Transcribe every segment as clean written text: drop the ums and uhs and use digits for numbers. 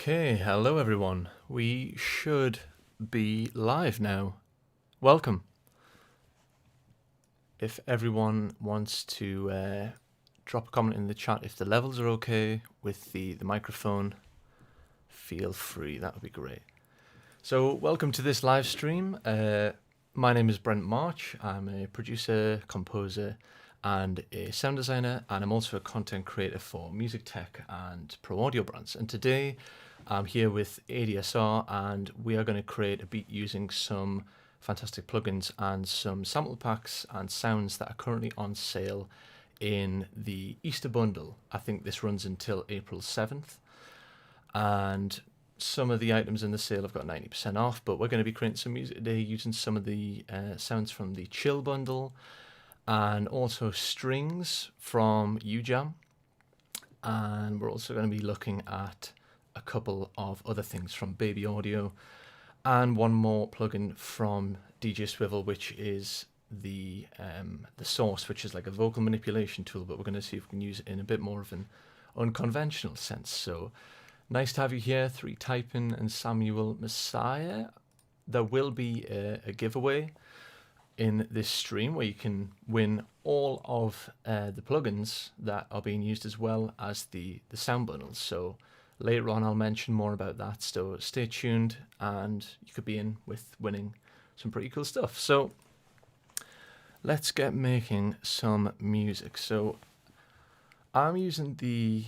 Okay, hello everyone. We should be live now. Welcome. If everyone wants to drop a comment in the chat if the levels are okay with the microphone, feel free, that would be great. So welcome to this live stream. My name is Brent March. I'm a producer, composer and a sound designer, and I'm also a content creator for music tech and pro audio brands. And today I'm here with ADSR, and we are going to create a beat using some fantastic plugins and some sample packs and sounds that are currently on sale in the Easter bundle. I think this runs until April 7th, and some of the items in the sale have got 90% off, but we're going to be creating some music today using some of the sounds from the Chill bundle and also strings from UJam. And we're also going to be looking at a couple of other things from Baby Audio and one more plugin from DJ Swivel, which is the Sauce, which is like a vocal manipulation tool, but we're going to see if we can use it in a bit more of an unconventional sense. So nice to have you here, 3 Typing and Samuel Messiah. There will be a giveaway in this stream where you can win all of the plugins that are being used as well as the sound bundles. So later on I'll mention more about that, so stay tuned and you could be in with winning some pretty cool stuff. So let's get making some music. So I'm using the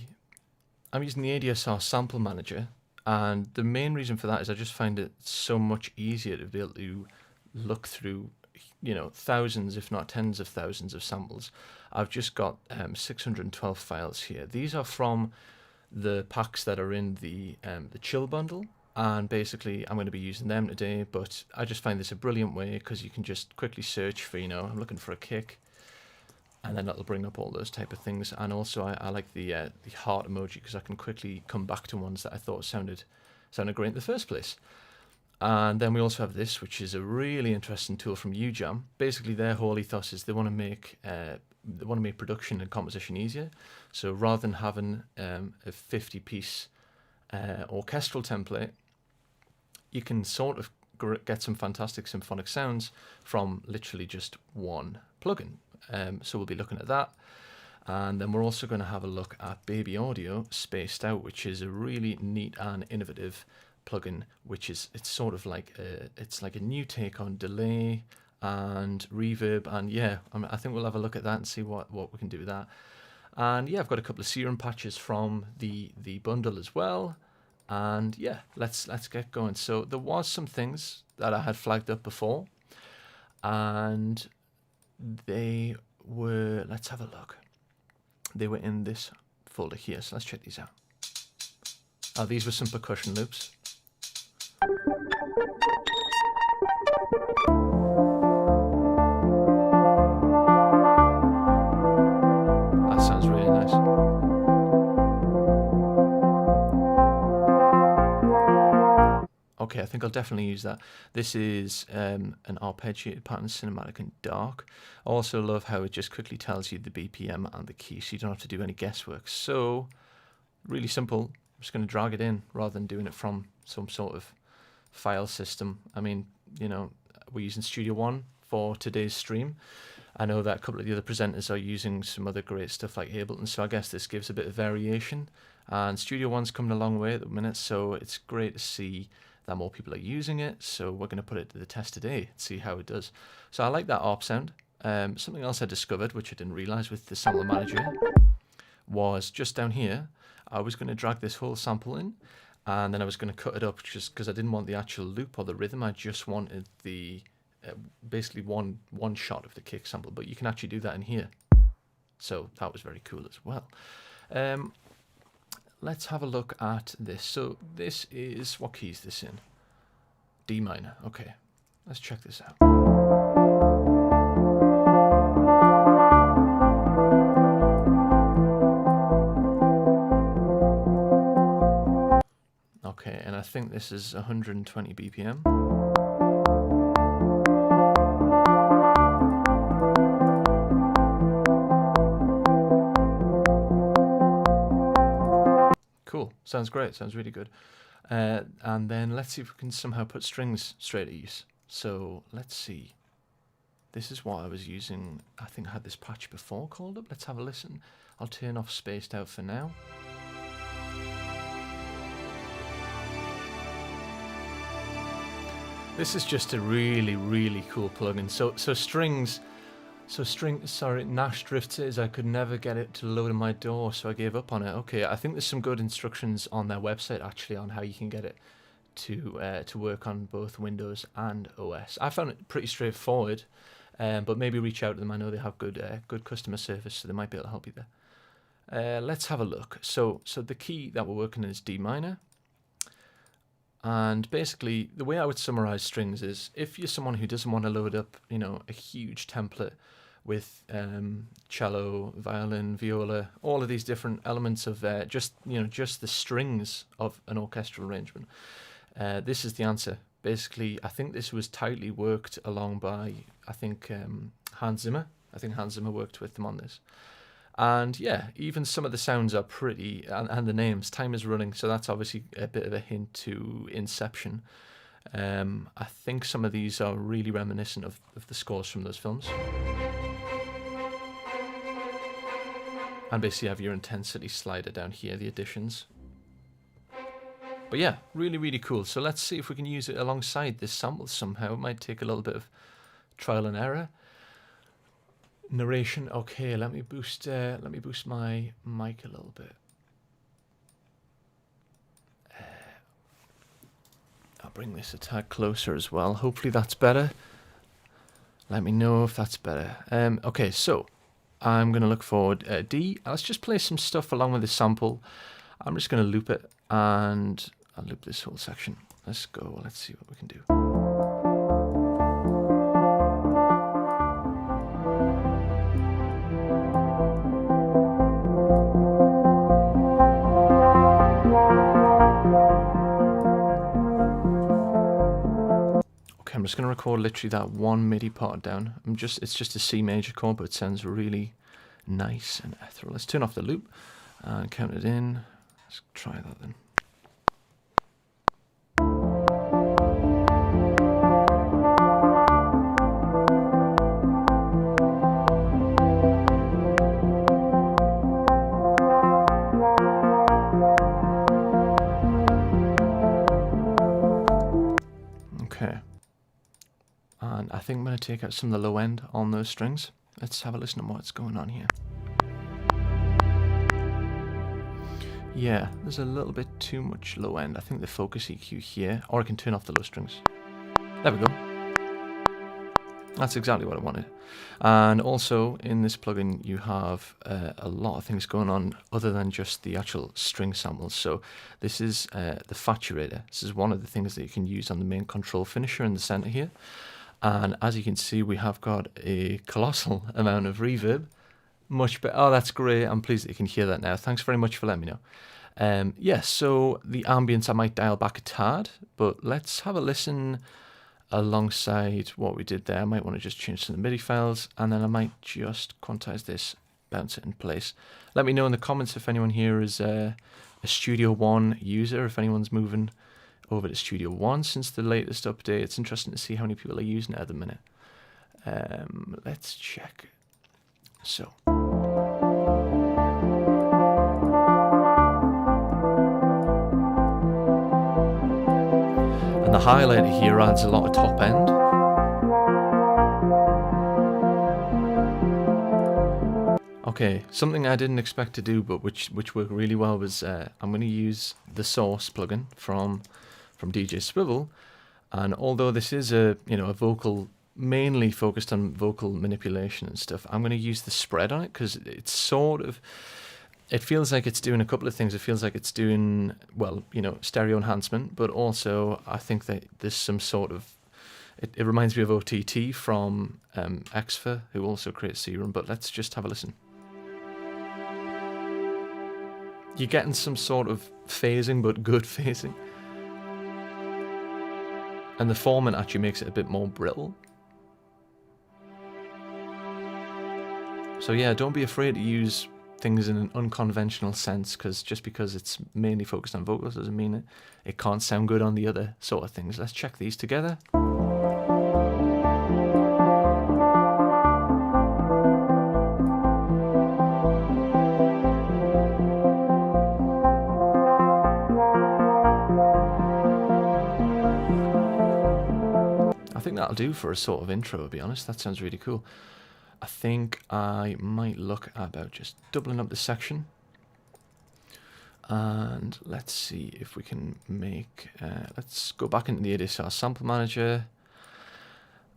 ADSR sample manager, and the main reason for that is I just find it so much easier to be able to look through, you know, thousands if not tens of thousands of samples. I've just got 612 files here. These are from the packs that are in the Chill bundle, and basically I'm going to be using them today. But I just find this a brilliant way because you can just quickly search for, you know, I'm looking for a kick, and then that'll bring up all those type of things. And also I like the heart emoji because I can quickly come back to ones that I thought sounded great in the first place. And then we also have this, which is a really interesting tool from UJam. Basically, their whole ethos is they want to make production and composition easier. So rather than having a 50-piece orchestral template, you can sort of get some fantastic symphonic sounds from literally just one plugin. So we'll be looking at that. And then we're also going to have a look at Baby Audio Spaced Out, which is a really neat and innovative plugin, which is it's like a new take on delay and reverb, and yeah, I think we'll have a look at that and see what we can do with that. And yeah, I've got a couple of serum patches from the bundle as well, and yeah, let's get going. So there was some things that I had flagged up before, and they were, let's have a look, they were in this folder here, so let's check these out. Oh, these were some percussion loops. That sounds really nice. Okay, I think I'll definitely use that. This is an arpeggiated pattern, cinematic and dark. I also love how it just quickly tells you the BPM and the key, so you don't have to do any guesswork. So really simple. I'm just going to drag it in rather than doing it from some sort of file system. I mean, you know, we're using Studio One for today's stream. I know that a couple of the other presenters are using some other great stuff like Ableton, so I guess this gives a bit of variation. And Studio One's coming a long way at the minute, so it's great to see that more people are using it. So we're going to put it to the test today and see how it does. So I like that ARP sound. Something else I discovered, which I didn't realize with the sample manager, was just down here. I was going to drag this whole sample in, and then I was going to cut it up just because I didn't want the actual loop or the rhythm. I just wanted the basically one shot of the kick sample, but you can actually do that in here. So that was very cool as well. Let's have a look at this. So this is, what key is this in? D minor. Okay, let's check this out. Okay, and I think this is 120 BPM. Cool, sounds great, sounds really good. and then let's see if we can somehow put strings straight at use. So let's see. This is what I was using. I think I had this patch before called up. Let's have a listen. I'll turn off spaced out for now. This is just a really, really cool plugin. Nash Drift says I could never get it to load in my DAW, so I gave up on it. Okay, I think there's some good instructions on their website actually on how you can get it to work on both Windows and OS. I found it pretty straightforward, but maybe reach out to them. I know they have good customer service, so they might be able to help you there. Let's have a look. So the key that we're working in is D minor. And basically, the way I would summarize strings is, if you're someone who doesn't want to load up, a huge template with cello, violin, viola, all of these different elements of just the strings of an orchestral arrangement, this is the answer. Basically, I think this was tightly worked along by, Hans Zimmer. I think Hans Zimmer worked with them on this. And yeah, even some of the sounds are pretty, and the names. Time is running, so that's obviously a bit of a hint to Inception. I think some of these are really reminiscent of the scores from those films. And basically you have your intensity slider down here, the additions. But yeah, really, really cool. So let's see if we can use it alongside this sample somehow. It might take a little bit of trial and error. Narration. Okay, let me boost my mic a little bit. I'll bring this a tad closer as well. Hopefully that's better. Let me know if that's better. Okay, so I'm gonna look forward D. Let's just play some stuff along with the sample. I'm just gonna loop it, and I'll loop this whole section. Let's go. Let's see what we can do. I'm just going to record literally that one MIDI part down. It's just a C major chord, but it sounds really nice and ethereal. Let's turn off the loop and count it in. Let's try that then. Okay. And I think I'm going to take out some of the low end on those strings. Let's have a listen to what's going on here. Yeah, there's a little bit too much low end. I think the focus EQ here, or I can turn off the low strings. There we go. That's exactly what I wanted. And also in this plugin you have a lot of things going on other than just the actual string samples. So this is the Faturator. This is one of the things that you can use on the main control finisher in the center here. And as you can see, we have got a colossal amount of reverb. Much better. Oh, that's great. I'm pleased that you can hear that now. Thanks very much for letting me know. Yes, so the ambience I might dial back a tad, but let's have a listen alongside what we did there. I might want to just change some of the MIDI files, and then I might just quantize this, bounce it in place. Let me know in the comments if anyone here is a Studio One user, if anyone's moving over to Studio One since the latest update. It's interesting to see how many people are using it at the minute. Let's check. So. And the highlighter here adds a lot of top end. Okay, something I didn't expect to do, but which worked really well was I'm going to use the Sauce plugin from DJ Swivel, and although this is a vocal mainly focused on vocal manipulation and stuff, I'm going to use the spread on it because it's it feels like it's doing a couple of things. It feels like it's doing, well, stereo enhancement, but also I think that there's some sort of, it reminds me of OTT from Xfer, who also creates Serum, but let's just have a listen. You're getting some sort of phasing, but good phasing. And the formant actually makes it a bit more brittle. So yeah, don't be afraid to use things in an unconventional sense, because just because it's mainly focused on vocals doesn't mean it can't sound good on the other sort of things. Let's check these together. I think that'll do for a sort of intro, to be honest. That sounds really cool. I think I might look about just doubling up the section. And let's see if we can make... let's go back into the ADSR sample manager.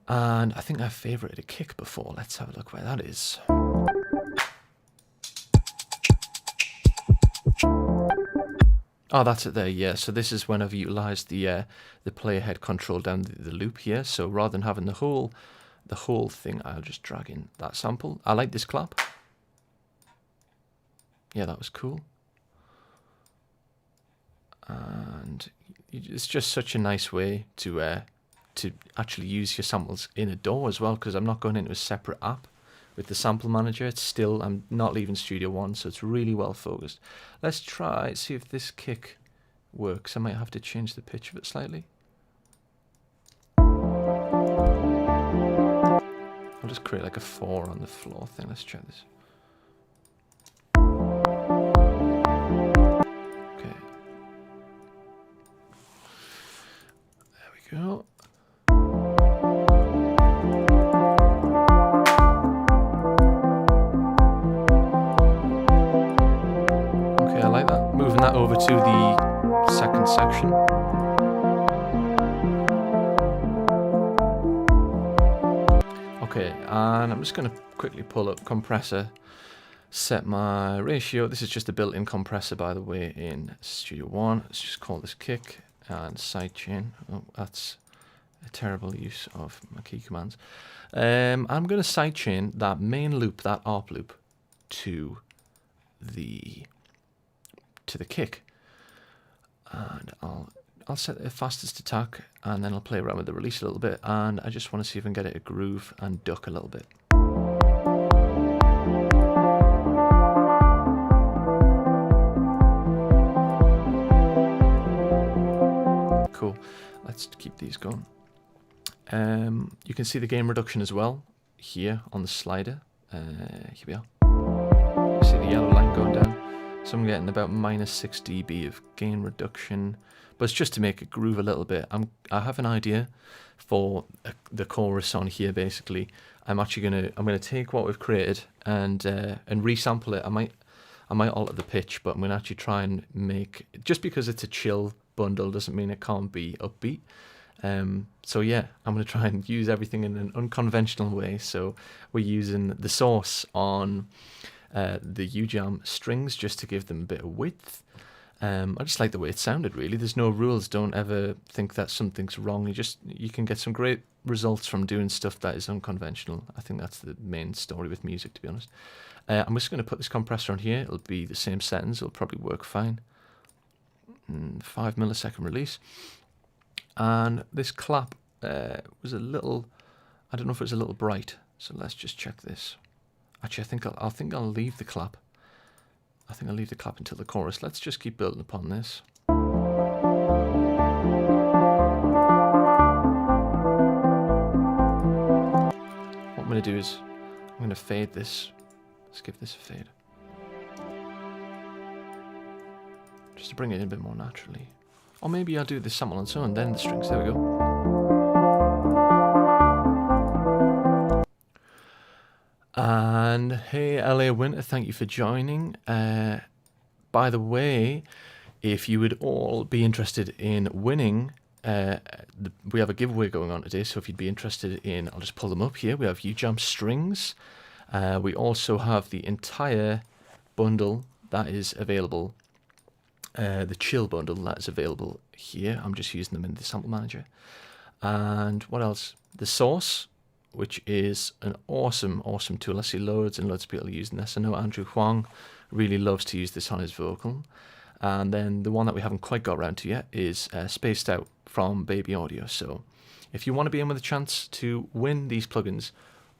And I think I favorited a kick before. Let's have a look where that is. Oh, that's it there, yeah. So this is when I've utilised the player head control down the loop here. So rather than having the whole thing, I'll just drag in that sample. I like this clap. Yeah, that was cool. And it's just such a nice way to actually use your samples in a DAW as well, because I'm not going into a separate app with the sample manager. It's still, I'm not leaving Studio One, so it's really well focused. Let's try, see if this kick works. I might have to change the pitch of it slightly. I'll just create like a 4 on the floor thing. Let's try this. Okay. There we go. Okay, I like that. Moving that over to the second section. Okay, and I'm just going to quickly pull up compressor, set my ratio. This is just a built-in compressor, by the way, in Studio One. Let's just call this kick and sidechain. Oh, that's a terrible use of my key commands. I'm going to sidechain that main loop, that ARP loop, to the kick, and I'll set the fastest attack, and then I'll play around with the release a little bit, and I just want to see if I can get it to groove and duck a little bit. Cool. Let's keep these going. You can see the gain reduction as well here on the slider. Here we are. You see the yellow line going down. So I'm getting about -6 dB of gain reduction, but it's just to make it groove a little bit. I have an idea for the chorus on here. Basically, I'm gonna take what we've created and resample it. I might alter the pitch, but I'm gonna actually try and make, just because it's a chill bundle doesn't mean it can't be upbeat. So yeah, I'm gonna try and use everything in an unconventional way. So we're using the Sauce on the UJAM strings just to give them a bit of width. I just like the way it sounded, really. There's no rules. Don't ever think that something's wrong. You can get some great results from doing stuff that is unconventional. I think that's the main story with music, to be honest. I'm just going to put this compressor on here. It'll be the same settings. It'll probably work fine. 5 millisecond release. And this clap was a little, I don't know if it was a little bright. So let's just check this. Actually, I think I'll leave the clap. I think I'll leave the clap until the chorus. Let's just keep building upon this. What I'm going to do is I'm going to fade this. Let's give this a fade. Just to bring it in a bit more naturally. Or maybe I'll do the sample on its own, then the strings. There we go. And hey, LA Winter, thank you for joining. By the way, if you would all be interested in winning, we have a giveaway going on today. So if you'd be interested in, I'll just pull them up here. We have UJAM strings. We also have the entire bundle that is available. The chill bundle that is available here. I'm just using them in the sample manager. And what else? The Sauce, which is an awesome tool. I see loads and loads of people using this. I know Andrew Huang really loves to use this on his vocal. And then the one that we haven't quite got around to yet is Spaced Out from Baby Audio. So if you want to be in with a chance to win these plugins,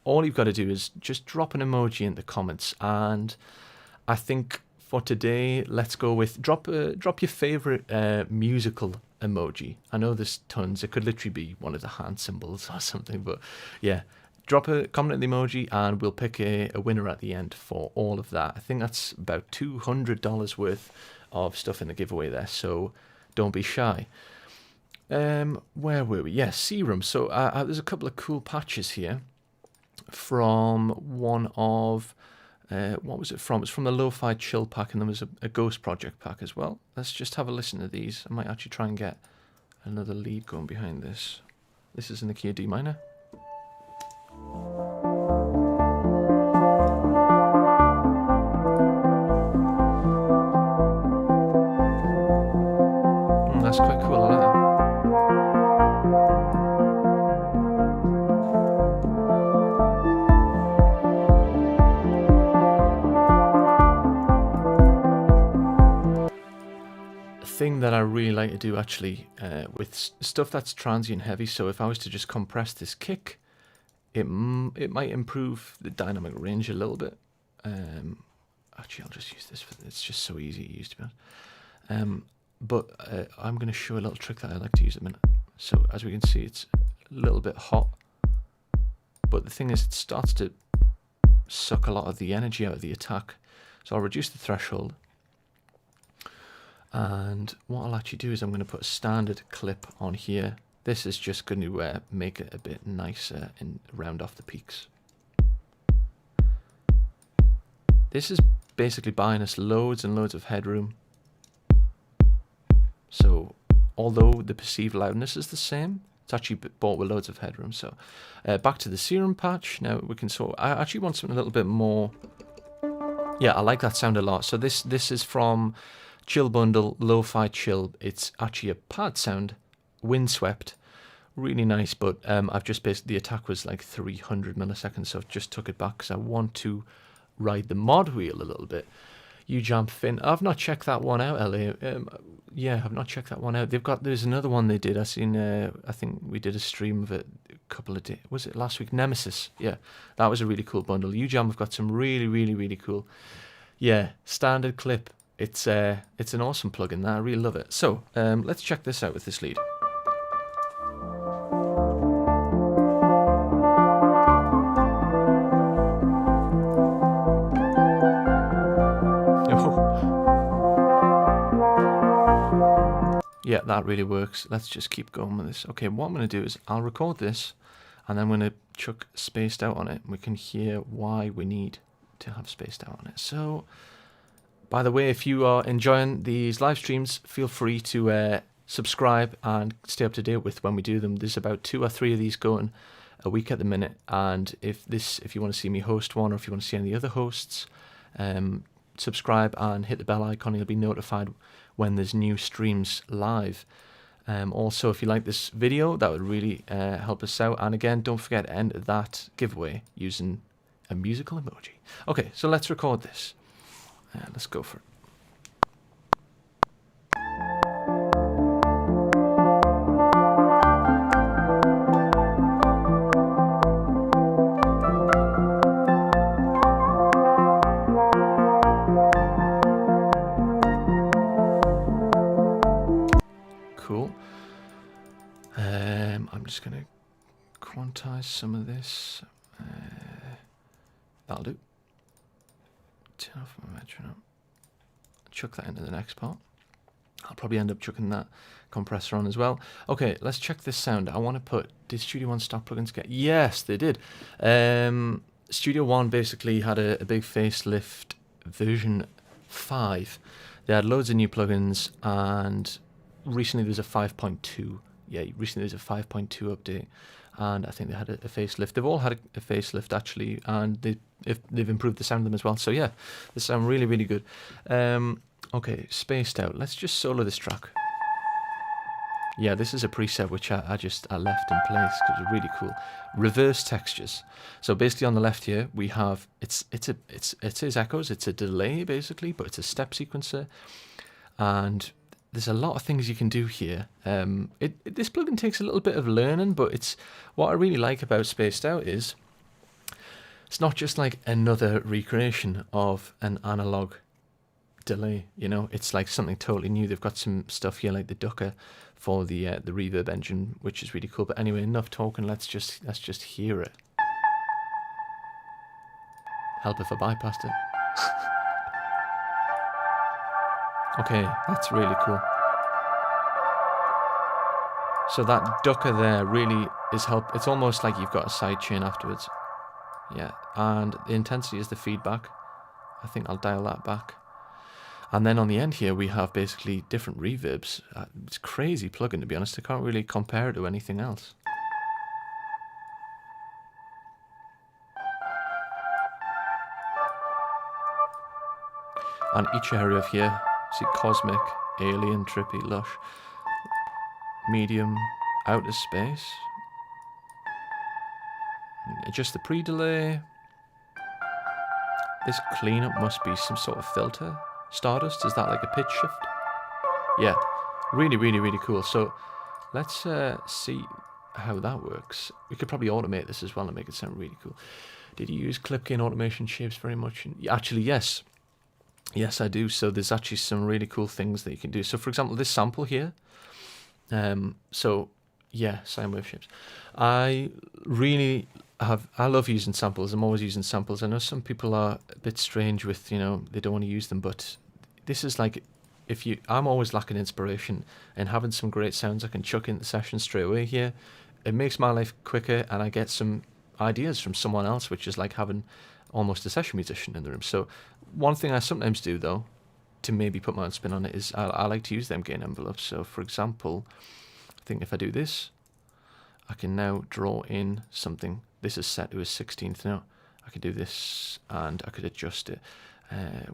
all you've got to do is just drop an emoji in the comments, and I think for today, let's go with drop your favorite musical emoji. I know there's tons. It could literally be one of the hand symbols or something, but yeah, drop a comment in the emoji and we'll pick a winner at the end for all of that. I think that's about $200 worth of stuff in the giveaway there, so don't be shy. Where were we? Yes, Serum. So there's a couple of cool patches here from one of what was it from? It's from the Lo-Fi Chill pack, and there was a Ghost Project pack as well. Let's just have a listen to these. I might actually try and get another lead going behind this. This is in the key of D minor. That's quite cool, I like that. Thing that I really like to do actually with stuff that's transient heavy, so if I was to just compress this kick, it might improve the dynamic range a little bit. Actually, I'll just use this, it's just so easy to use, to be honest. But I'm going to show a little trick that I like to use at the minute. So as we can see, it's a little bit hot, but the thing is it starts to suck a lot of the energy out of the attack. So I'll reduce the threshold. And what I'll actually do is I'm going to put a standard clip on here. This is just going to make it a bit nicer and round off the peaks. This is basically buying us loads and loads of headroom. So although the perceived loudness is the same, it's actually bought with loads of headroom. So back to the Serum patch. Now we can I actually want something a little bit more. Yeah, I like that sound a lot. So this is from Chill Bundle, Lo-Fi Chill. It's actually a pad sound, windswept, really nice, but I've just basically, the attack was like 300 milliseconds, so I've just took it back because I want to ride the mod wheel a little bit. UJamp Fin, I've not checked that one out, LA. Yeah, I've not checked that one out. There's another one they did. I think we did a stream of it a couple of days. Was it last week? Nemesis. Yeah, that was a really cool bundle. UJamp have got some really, really, really cool. Yeah, standard clip. It's an awesome plugin. I really love it. So let's check this out with this lead. Yeah, that really works. Let's just keep going with this. Okay, what I'm going to do is I'll record this and then I'm going to chuck spaced out on it. We can hear why we need to have spaced out on it. So, by the way, if you are enjoying these live streams, feel free to subscribe and stay up to date with when we do them. There's about 2 or 3 of these going a week at the minute. And if you want to see me host one, or if you want to see any other hosts, subscribe and hit the bell icon. You'll be notified when there's new streams live. Also, if you like this video, that would really help us out. And again, don't forget to enter that giveaway using a musical emoji. Okay, so let's record this. Let's go for it. Cool. I'm just going to quantize some of this. That'll do. Turn off my metronome. Chuck that into the next part. I'll probably end up chucking that compressor on as well. Okay, let's check this sound. I want to put, did Studio One stock plugins get? Yes, they did. Studio One basically had a big facelift version 5. They had loads of new plugins, and recently there's a 5.2. Yeah, recently there's a 5.2 update, and I think they had a facelift. They've all had a facelift actually, and they've improved the sound of them as well. So yeah, they sound really, really good. Okay, spaced out. Let's just solo this track. Yeah, this is a preset which I left in place because it's really cool. Reverse textures. So basically on the left here we have it is echoes. It's a delay basically, but it's a step sequencer, and there's a lot of things you can do here. This plugin takes a little bit of learning, but it's what I really like about spaced out is It's not just like another recreation of an analog delay, you know, it's like something totally new. They've got some stuff here like the ducker for the reverb engine, which is really cool. But anyway, enough talking, let's just hear it. Help if I bypassed it. Okay, that's really cool. So that ducker there really is help. It's almost like you've got a side chain afterwards. Yeah, and the intensity is the feedback. I think I'll dial that back. And then on the end here, we have basically different reverbs. It's a crazy plugin, to be honest. I can't really compare it to anything else. And each area of here, see cosmic, alien, trippy, lush, medium, outer space. Adjust the pre-delay. This cleanup must be some sort of filter. Stardust, is that like a pitch shift? Yeah, really, really, really cool. So let's see how that works. We could probably automate this as well and make it sound really cool. Did you use clip gain automation shapes very much? Actually, yes. Yes, I do. So there's actually some really cool things that you can do. So for example, this sample here. So yeah, sine wave shapes. I love using samples. I'm always using samples. I know some people are a bit strange with, you know, they don't want to use them, but this is like, I'm always lacking inspiration, and having some great sounds I can chuck into the session straight away here, it makes my life quicker, and I get some ideas from someone else, which is like having almost a session musician in the room. So one thing I sometimes do though, to maybe put my own spin on it, is I like to use them gain envelopes. So for example, I think if I do this, I can now draw in something. This is set to a 16th note. I could do this and I could adjust it.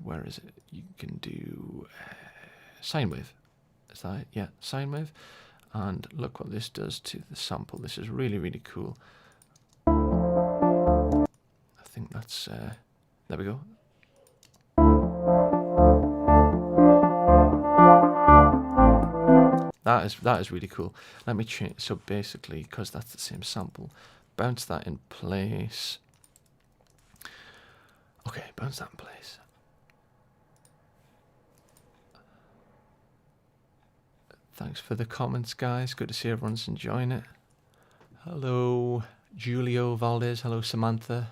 Where is it? You can do sine wave. Is that it? Yeah, sine wave. And look what this does to the sample. This is really, really cool. I think that's, there we go. That is really cool. Let me change. So basically, because that's the same sample, bounce that in place. Okay, bounce that in place. Thanks for the comments, guys. Good to see everyone's enjoying it. Hello, Julio Valdez. Hello, Samantha.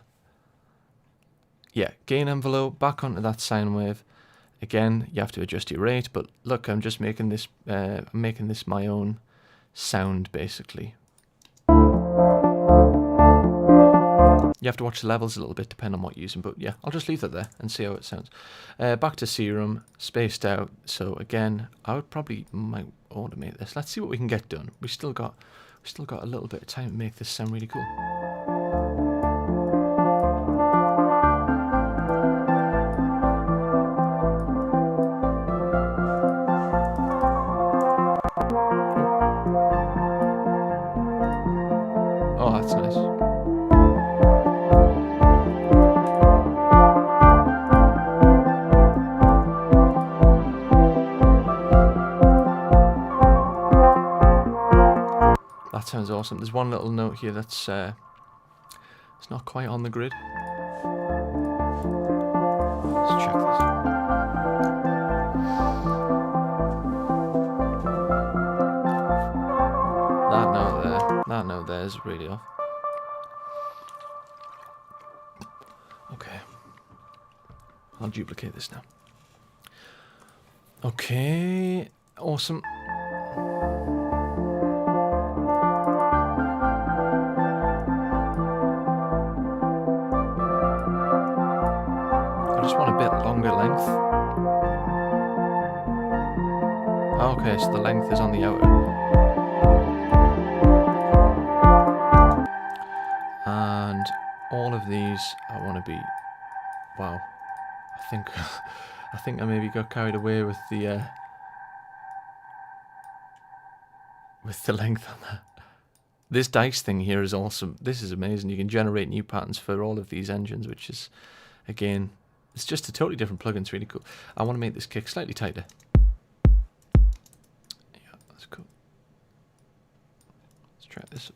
Yeah, gain envelope, back onto that sine wave. Again, you have to adjust your rate, but look, I'm just making this my own sound, basically. You have to watch the levels a little bit, depending on what you're using, but yeah, I'll just leave that there and see how it sounds. Back to Serum, spaced out. So again, I would probably might automate this. Let's see what we can get done. We still got a little bit of time to make this sound really cool. Oh, that's nice. That sounds awesome. There's one little note here that's it's not quite on the grid. Let's check this. That note there is really off. Okay. I'll duplicate this now. Okay, awesome. I just want a bit longer length. Okay, so the length is on the outer. And all of these, I want to be, wow, I think I maybe got carried away with the length on that. This dice thing here is awesome. This is amazing. You can generate new patterns for all of these engines, which is, again, it's just a totally different plugin. It's really cool. I want to make this kick slightly tighter. Yeah, that's cool. Let's try this.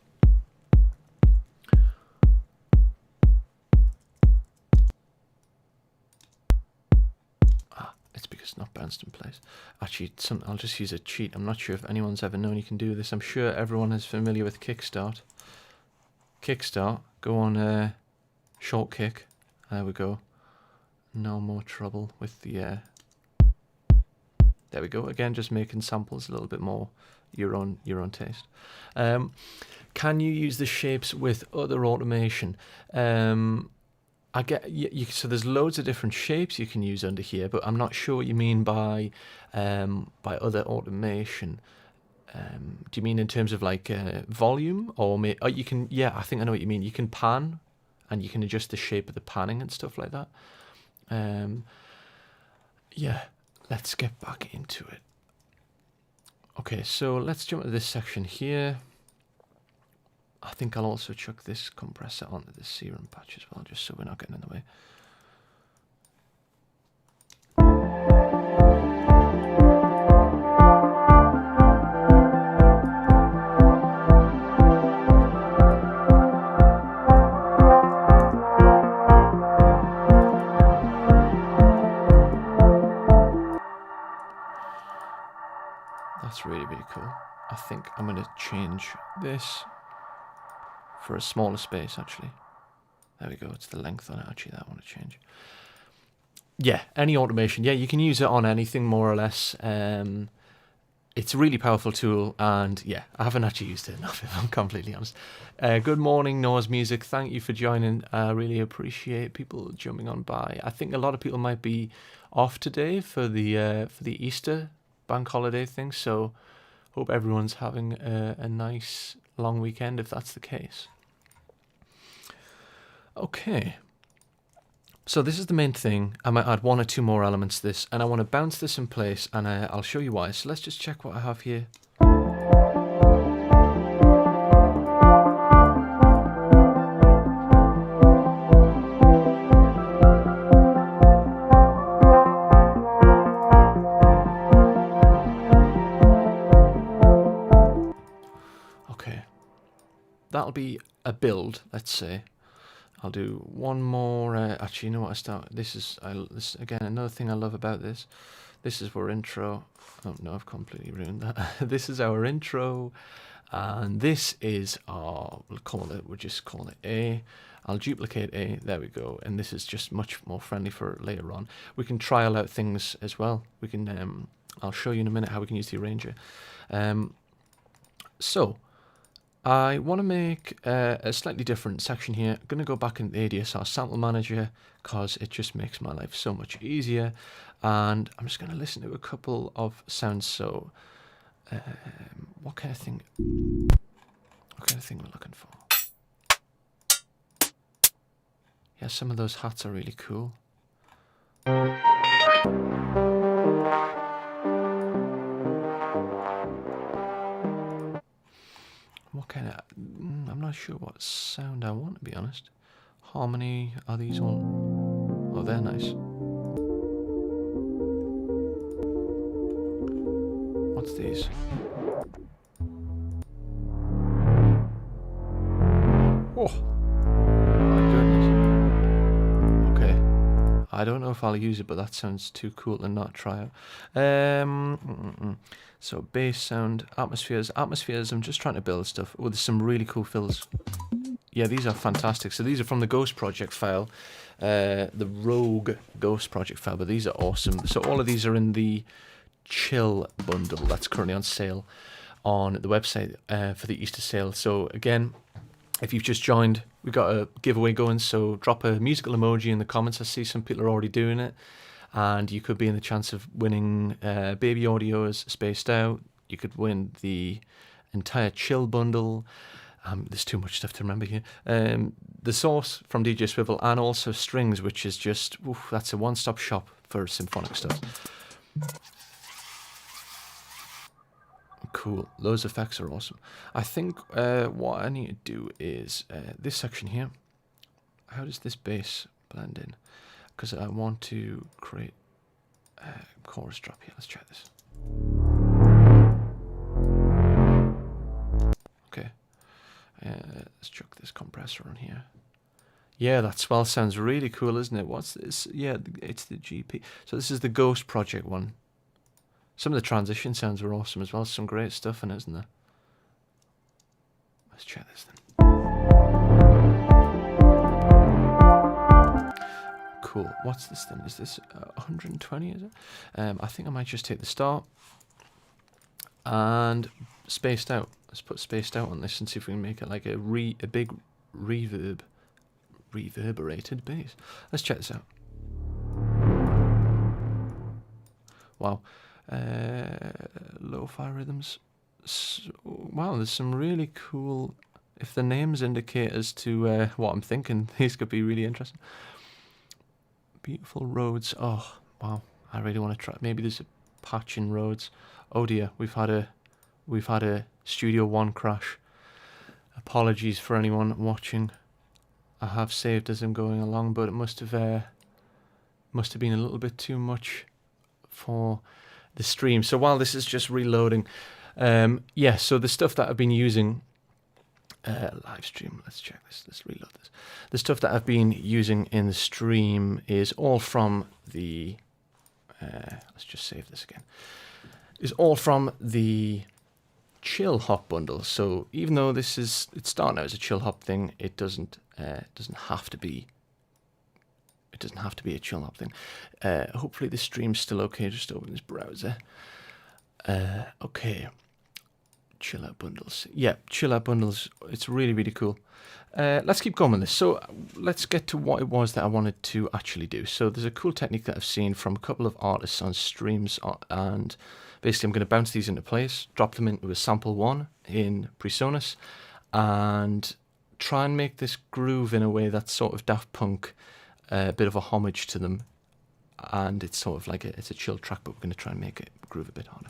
not bounced in place. Actually, I'll just use a cheat. I'm not sure if anyone's ever known you can do this. I'm sure everyone is familiar with kickstart. Kickstart, go on short kick. There we go. No more trouble with the... there we go. Again, just making samples a little bit more your own taste. Can you use the shapes with other automation? I get so there's loads of different shapes you can use under here, but I'm not sure what you mean by other automation. Do you mean in terms of like volume, or you can? Yeah, I think I know what you mean. You can pan, and you can adjust the shape of the panning and stuff like that. Yeah, let's get back into it. Okay, so let's jump to this section here. I think I'll also chuck this compressor onto the serum patch as well, just so we're not getting in the way. That's really, really cool. I think I'm going to change this for a smaller space, actually. There we go, it's the length on it, actually, that I want to change. Yeah, any automation. Yeah, you can use it on anything, more or less. It's a really powerful tool, and yeah, I haven't actually used it enough, if I'm completely honest. Good morning, Noah's Music. Thank you for joining. I really appreciate people jumping on by. I think a lot of people might be off today for the Easter bank holiday thing, so hope everyone's having a nice long weekend if that's the case. Okay, so this is the main thing. I might add 1 or 2 more elements to this, and I want to bounce this in place, and I'll show you why. So let's just check what I have here. Okay, that'll be a build, let's say. I'll do one more. Actually, you know what? This is again another thing I love about this. This is our intro. Oh no, I've completely ruined that. This is our intro, and this is our. We'll just call it A. I'll duplicate A. There we go. And this is just much more friendly for later on. We can trial out things as well. We can. I'll show you in a minute how we can use the arranger. So. I want to make a slightly different section here. I'm going to go back in the ADSR sample manager because it just makes my life so much easier. And I'm just going to listen to a couple of sounds. So, what kind of thing? What kind of thing we're looking for? Yeah, some of those hats are really cool. What kind of... I'm not sure what sound I want, to be honest. Harmony, are these on? Oh, they're nice. What's these? Oh, my goodness. Okay. I don't know if I'll use it, but that sounds too cool to not try out. So bass sound, atmospheres. I'm just trying to build stuff. Oh, there's some really cool fills. Yeah, these are fantastic. So these are from the Ghost Project file, the Rogue Ghost Project file, but these are awesome. So all of these are in the Chill bundle that's currently on sale on the website for the Easter sale. So again, if you've just joined, we've got a giveaway going, so drop a musical emoji in the comments. I see some people are already doing it. And you could be in the chance of winning Baby Audio's Spaced Out. You could win the entire Chill bundle. There's too much stuff to remember here. The Sauce from DJ Swivel, and also Strings, which is just, that's a one-stop shop for symphonic stuff. Cool. Those effects are awesome. I think what I need to do is this section here. How does this bass blend in? Because I want to create a chorus drop here. Let's try this. Okay. Let's chuck this compressor on here. Yeah, that swell sounds really cool, isn't it? What's this? Yeah, it's the GP. So this is the Ghost Project one. Some of the transition sounds are awesome as well. Some great stuff in it, isn't there? Let's check this then. Cool. What's this then? Is this 120, is it? I think I might just take the start and spaced out. Let's put spaced out on this and see if we can make it like a big reverberated bass. Let's check this out. Wow. Lo-fi rhythms. Wow, there's some really cool... If the names indicate as to what I'm thinking, these could be really interesting. Beautiful roads. Oh, wow. I really want to try. Maybe there's a patch in roads. Oh dear, we've had a Studio One crash. Apologies for anyone watching. I have saved as I'm going along, but it must have been a little bit too much for the stream. So while this is just reloading, yeah, so the stuff that I've been using, live stream, let's check this, let's reload this. The stuff that I've been using in the stream is all from the, let's just save this again, is all from the chill hop bundle. So even though it's starting out as a chill hop thing, it doesn't have to be. It doesn't have to be a chill hop thing. Hopefully the stream's still okay. Just open this browser. Okay. Chill out bundles. Yeah, chill out bundles. It's really, really cool. Let's keep going with this. So let's get to what it was that I wanted to actually do. So there's a cool technique that I've seen from a couple of artists on streams, and basically I'm going to bounce these into place, drop them into a sample one in PreSonus, and try and make this groove in a way that's sort of Daft Punk, a bit of a homage to them, and it's sort of like it's a chill track, but we're going to try and make it groove a bit harder.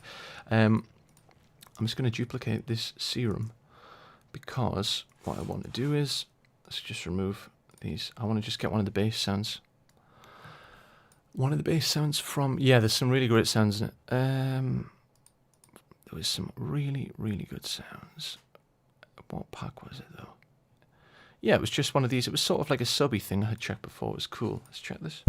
I'm just going to duplicate this serum, because what I want to do is, let's just remove these. I want to just get one of the bass sounds. One of the bass sounds from, yeah, there's some really great sounds in it. There was some really, really good sounds. What pack was it though? Yeah, it was just one of these. It was sort of like a subby thing I had checked before. It was cool. Let's check this.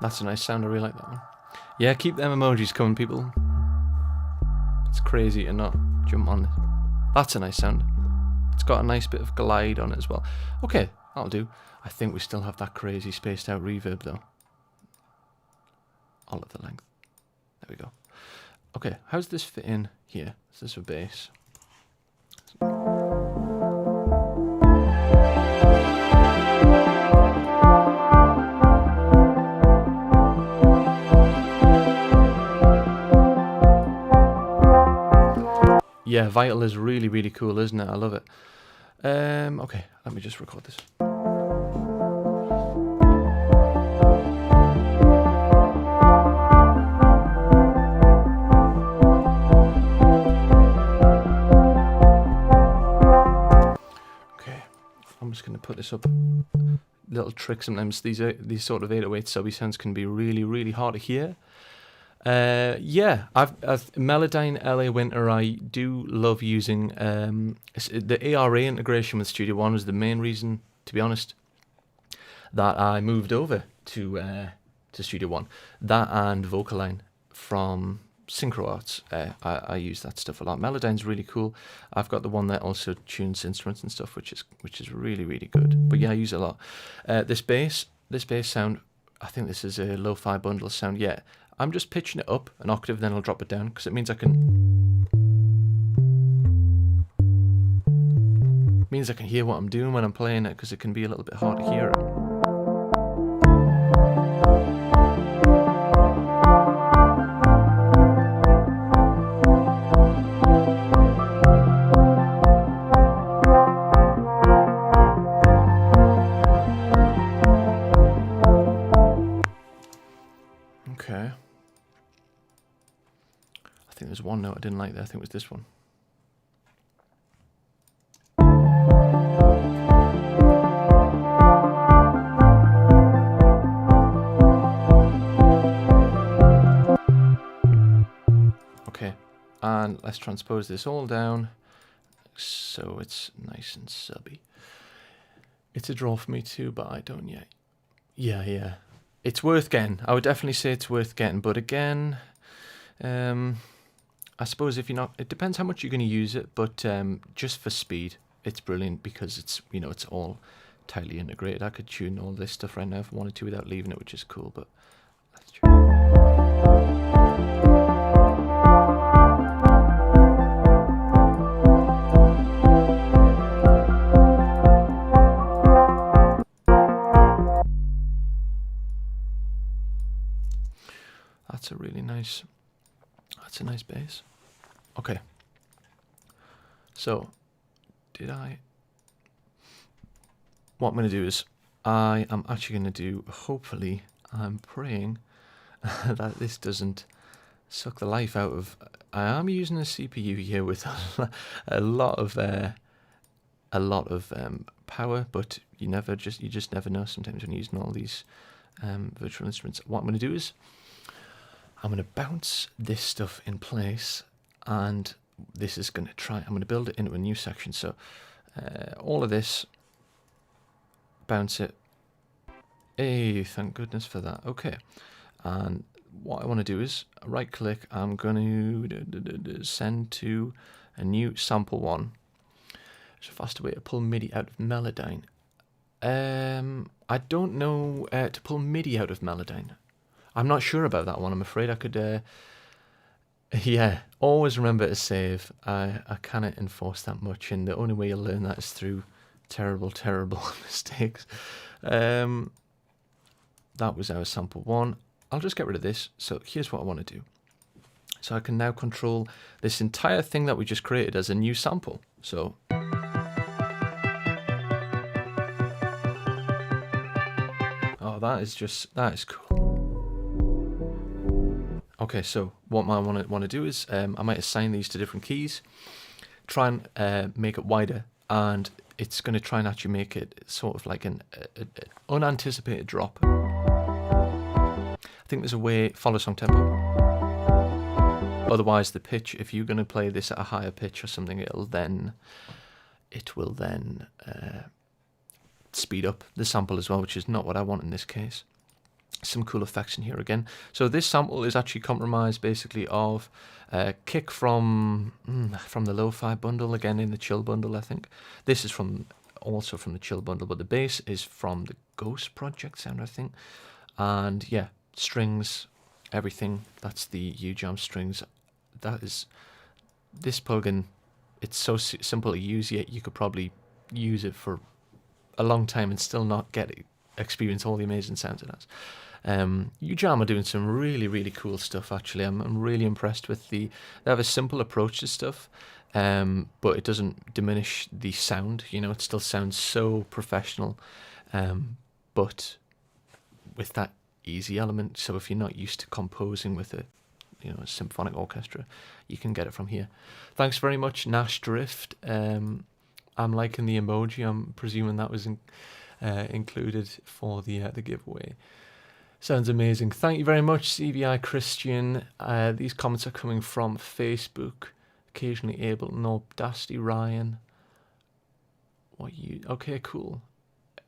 That's a nice sound. I really like that one. Yeah, keep them emojis coming, people. It's crazy to not jump on this. That's a nice sound. It's got a nice bit of glide on it as well. Okay, that'll do. I think we still have that crazy spaced out reverb though. All at the length. There we go. Okay, how's this fit in here? Is this a bass? Yeah, Vital is really, really cool, isn't it? I love it. Okay, let me just record this. Okay, I'm just going to put this up. Little trick sometimes. These sort of 808 subby sounds can be really, really hard to hear. Yeah, I've Melodyne LA Winter. I do love using the ARA integration with Studio One was the main reason, to be honest, that I moved over to Studio One. That and Vocaline from Synchro Arts. I use that stuff a lot. Melodyne's really cool. I've got the one that also tunes instruments and stuff, which is really, really good. But yeah, I use it a lot. This bass sound. I think this is a lo-fi bundle sound. Yeah. I'm just pitching it up an octave, then I'll drop it down, because it means I can hear what I'm doing when I'm playing it, because it can be a little bit hard to hear it. Okay. think there's one note I didn't like there. I think it was this one. Okay, and let's transpose this all down so it's nice and subby. It's a draw for me too, but I don't yet. Yeah. It's worth getting. I would definitely say it's worth getting, but again, I suppose if you're not, it depends how much you're going to use it, but just for speed, it's brilliant because it's, you know, it's all tightly integrated. I could tune all this stuff right now if I wanted to without leaving it, which is cool, but let's try. That's a really nice, that's a nice bass. Okay. So, what I'm going to do is, I am actually going to do, hopefully, I'm praying that this doesn't suck the life out of, I am using a CPU here with a lot of power, but you just never know sometimes when you're using all these virtual instruments. What I'm going to do is, I'm going to bounce this stuff in place, and this is going to I'm going to build it into a new section. So all of this, bounce it. Hey, thank goodness for that. Okay, and what I want to do is right click. I'm going to send to a new sample one. It's a faster way to pull MIDI out of Melodyne. I don't know to pull MIDI out of Melodyne. I'm not sure about that one. I'm afraid I could. Yeah, always remember to save. I cannot enforce that much, and the only way you'll learn that is through terrible mistakes. That was our sample one. I'll just get rid of this. So here's what I want to do. So I can now control this entire thing that we just created as a new sample. So that is cool. Okay, so what I want to do is I might assign these to different keys, try and make it wider, and it's going to try and actually make it sort of like an unanticipated drop. I think there's a way, follow song tempo. Otherwise the pitch, if you're going to play this at a higher pitch or something, it will then speed up the sample as well, which is not what I want in this case. Some cool effects in here again. So this sample is actually compromised basically of kick from the lo-fi bundle, again in the chill bundle, I think. This is also from the chill bundle, but the bass is from the Ghost Project sound, I think. And yeah, strings, everything. That's the UJam strings. That is this plugin. It's so simple to use, yet you could probably use it for a long time and still not experience all the amazing sounds it has. UJam are doing some really cool stuff. Actually, I'm really impressed with they have a simple approach to stuff, but it doesn't diminish the sound. You know, it still sounds so professional, but with that easy element. So if you're not used to composing with a symphonic orchestra, you can get it from here. Thanks very much, Nash Drift. I'm liking the emoji. I'm presuming that was included for the giveaway. Sounds amazing. Thank you very much, CVI Christian. These comments are coming from Facebook. Occasionally able. No, Audacity Ryan. Okay, cool.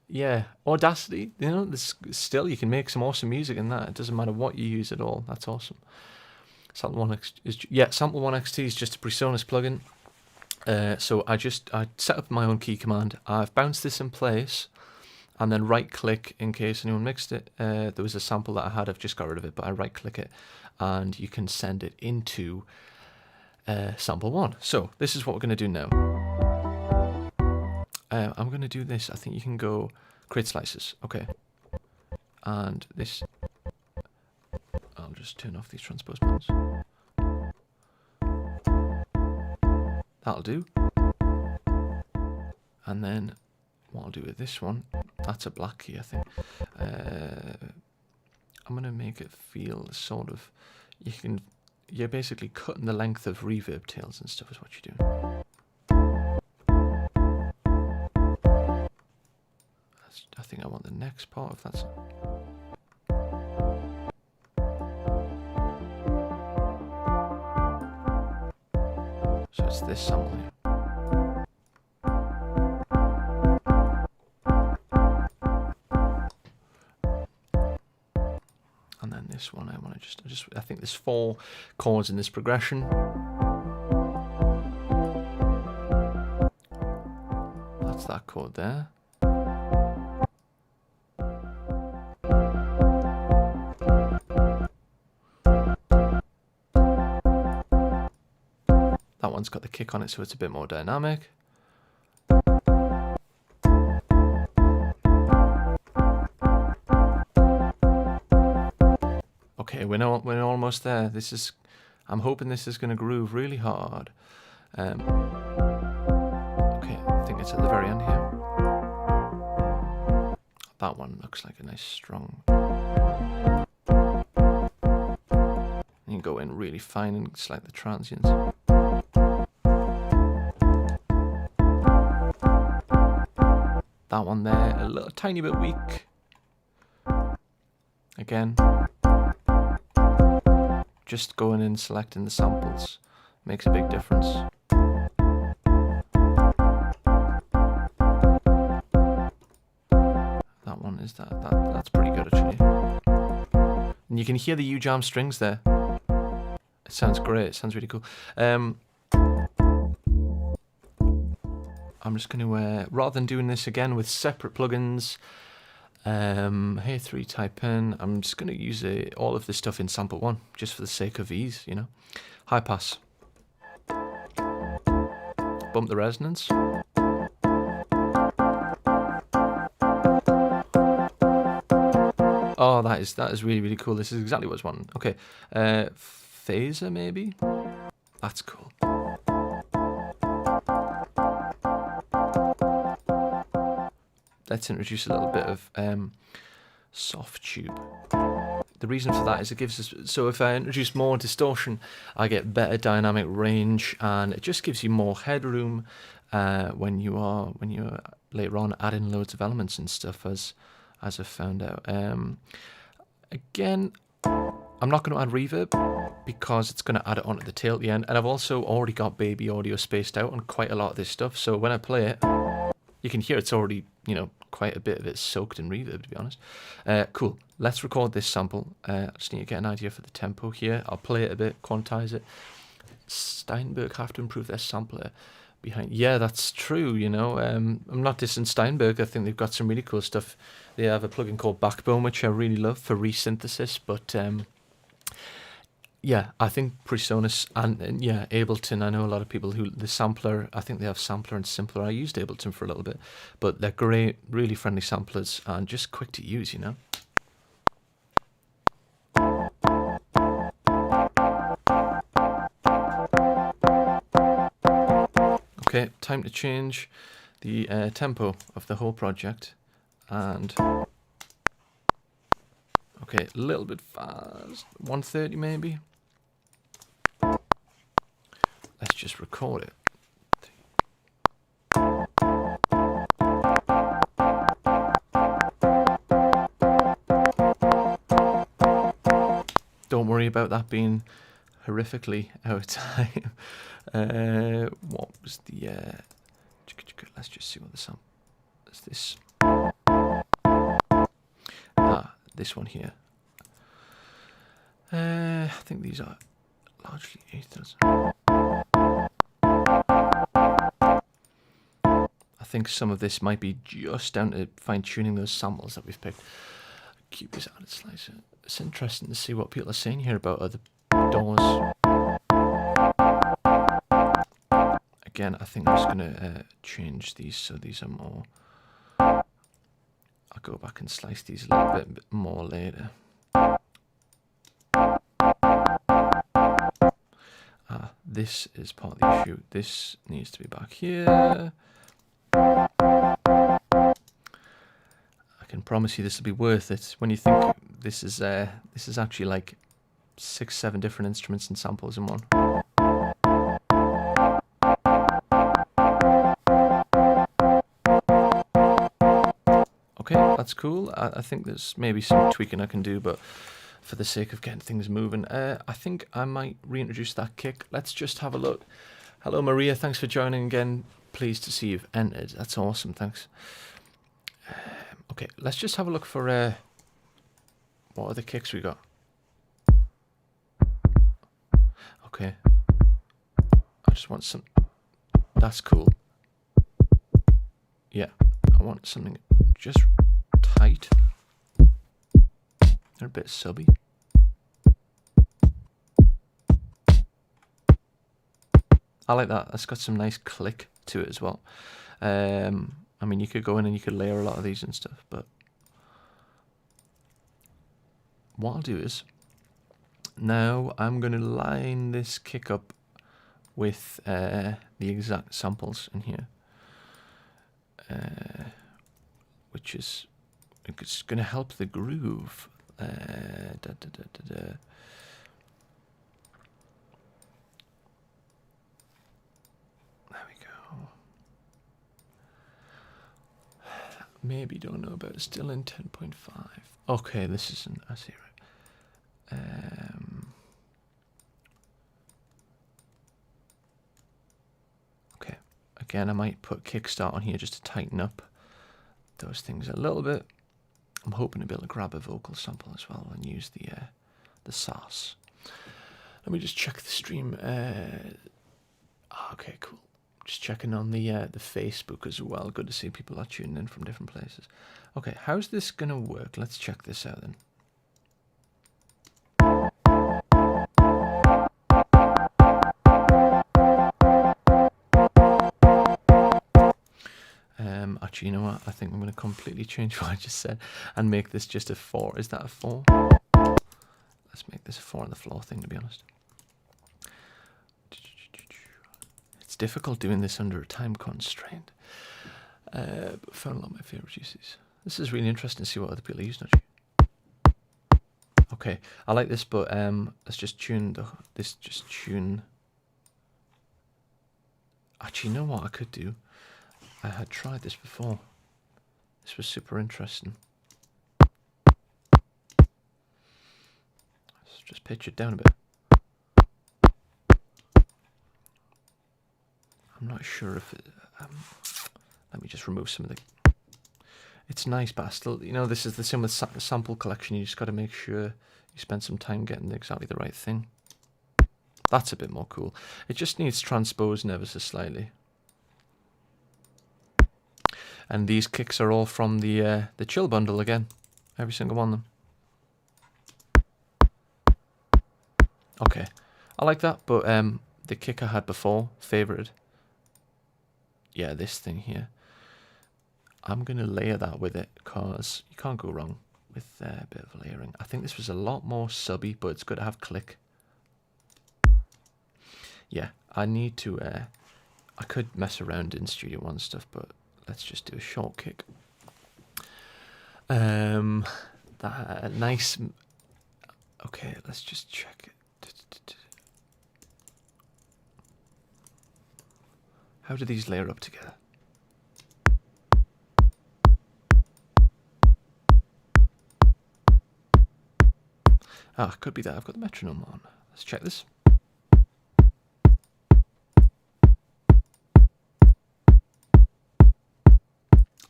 Yeah, Audacity. You know, still you can make some awesome music in that. It doesn't matter what you use at all. That's awesome. Sample 1XT is just a PreSonus plugin. So I set up my own key command. I've bounced this in place, and then right click in case anyone mixed it. There was a sample that I had, I've just got rid of it, but I right click it and you can send it into sample 1. So this is what we're going to do now. I'm going to do this. I think you can go create slices. Okay. And this, I'll just turn off these transpose buttons. That'll do. And then what I'll do with this one, that's a black key, I think. I'm going to make it feel sort of, you're basically cutting the length of reverb tails and stuff is what you're doing. I think I want the next part of that. So it's this sample here. And then this one I want to I think there's 4 chords in this progression. That's that chord there. That one's got the kick on it, so it's a bit more dynamic. Okay, we're almost there. This is, I'm hoping this is going to groove really hard. Okay, I think it's at the very end here. That one looks like a nice strong. You can go in really fine and select the transients. That one there, a little tiny bit weak. Again, just going in and selecting the samples makes a big difference. That one is that's pretty good actually. And you can hear the U-jam strings there. It sounds great. It sounds really cool. I'm just going to, rather than doing this again with separate plugins, here 3 type in, I'm just going to use all of this stuff in sample 1, just for the sake of ease, you know. High pass. Bump the resonance. Oh, that is really, really cool. This is exactly what I was wanting. Okay, phaser maybe? That's cool. Let's introduce a little bit of soft tube. The reason for that is it gives us, so if I introduce more distortion, I get better dynamic range, and it just gives you more headroom when you're later on adding loads of elements and stuff, as I've found out. Again, I'm not going to add reverb because it's going to add it onto the tail at the end, and I've also already got baby audio spaced out on quite a lot of this stuff, so when I play it, you can hear it's already, you know, quite a bit of it soaked in reverb, to be honest. Cool. Let's record this sample. I just need to get an idea for the tempo here. I'll play it a bit, quantize it. Steinberg have to improve their sampler behind. Yeah, that's true, you know. I'm not dissing Steinberg. I think they've got some really cool stuff. They have a plugin called Backbone, which I really love for resynthesis, but yeah, I think PreSonus and yeah, Ableton, I know a lot of people who, the sampler, I think they have Sampler and Simpler. I used Ableton for a little bit, but they're great, really friendly samplers and just quick to use, you know. Okay, time to change the tempo of the whole project, and okay, a little bit fast, 130 maybe. Let's just record it. Don't worry about that being horrifically out of time. What was the... let's just see what the sample is. This... this one here. I think these are largely ethers. I think some of this might be just down to fine-tuning those samples that we've picked. Keep this added slicer. It's interesting to see what people are saying here about other doors. Again, I think I'm just going to change these so these are more... I'll go back and slice these a little bit more later. This is part of the issue. This needs to be back here. I can promise you this will be worth it. When you think this is actually like 6, 7 different instruments and samples in one. Okay, that's cool. I think there's maybe some tweaking I can do, but for the sake of getting things moving, I think I might reintroduce that kick. Let's just have a look. Hello, Maria. Thanks for joining again. Pleased to see you've entered. That's awesome. Thanks. Okay, let's just have a look for what other kicks we got. Okay. I just want some... That's cool. Yeah, I want something just tight. They're a bit subby. I like that. That's got some nice click to it as well. I mean, you could go in and you could layer a lot of these and stuff, but what I'll do is, now I'm going to line this kick up with the exact samples in here, which is it's going to help the groove. There we go. Maybe don't know about it. Still in 10.5. Okay, this isn't. I see, right. Okay, again, I might put kickstart on here just to tighten up those things a little bit. I'm hoping to be able to grab a vocal sample as well and use the sauce. Let me just check the stream. Okay, cool. Just checking on the Facebook as well. Good to see people are tuning in from different places. Okay, how's this gonna work? Let's check this out then. Actually, you know what? I think I'm going to completely change what I just said and make this just a 4. Is that a 4? Let's make this a 4 on the floor thing, to be honest. It's difficult doing this under a time constraint. But found a lot of my favorite uses. This is really interesting to see what other people are using. Okay, I like this, but let's just tune this. Just tune. Actually, you know what I could do? I had tried this before. This was super interesting. Let's just pitch it down a bit. I'm not sure if it... let me just remove some of the... It's nice, but I still... You know, this is the same with sample collection. You just got to make sure you spend some time getting exactly the right thing. That's a bit more cool. It just needs transposing ever so slightly. And these kicks are all from the Chill bundle again. Every single one of them. Okay. I like that, but the kick I had before, favorited. Yeah, this thing here. I'm going to layer that with it, because you can't go wrong with a bit of layering. I think this was a lot more subby, but it's good to have click. Yeah, I need to... I could mess around in Studio One stuff, but... Let's just do a short kick. That nice. Okay, let's just check it. How do these layer up together? Ah, could be that. I've got the metronome on. Let's check this.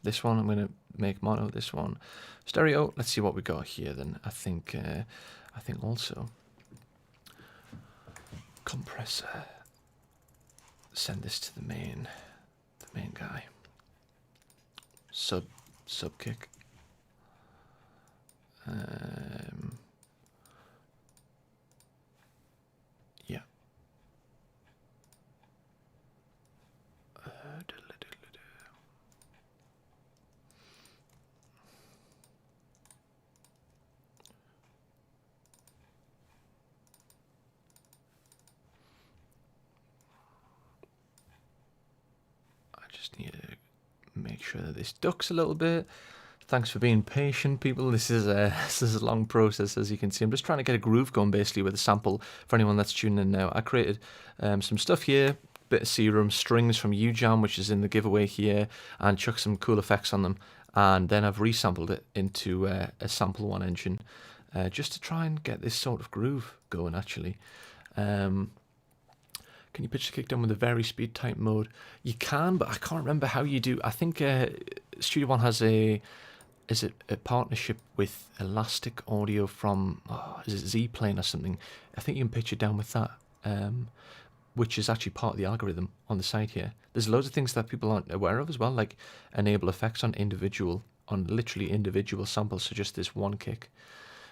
This one I'm going to make mono. This one stereo. Let's see what we got here. Then I think also compressor. Send this to the main guy. Sub kick. Yeah. Just need to make sure that this ducks a little bit. Thanks for being patient, people. This is a long process, as you can see. I'm just trying to get a groove going, basically, with a sample for anyone that's tuning in now. I created some stuff here, bit of serum, strings from UJam, which is in the giveaway here, and chuck some cool effects on them. And then I've resampled it into a Sample One engine, just to try and get this sort of groove going, actually. Can you pitch the kick down with a very speed type mode? You can, but I can't remember how you do. I think Studio One has a partnership with Elastic Audio from, is it Z-Plane or something? I think you can pitch it down with that, which is actually part of the algorithm on the side here. There's loads of things that people aren't aware of as well, like enable effects on literally individual samples, so just this one kick.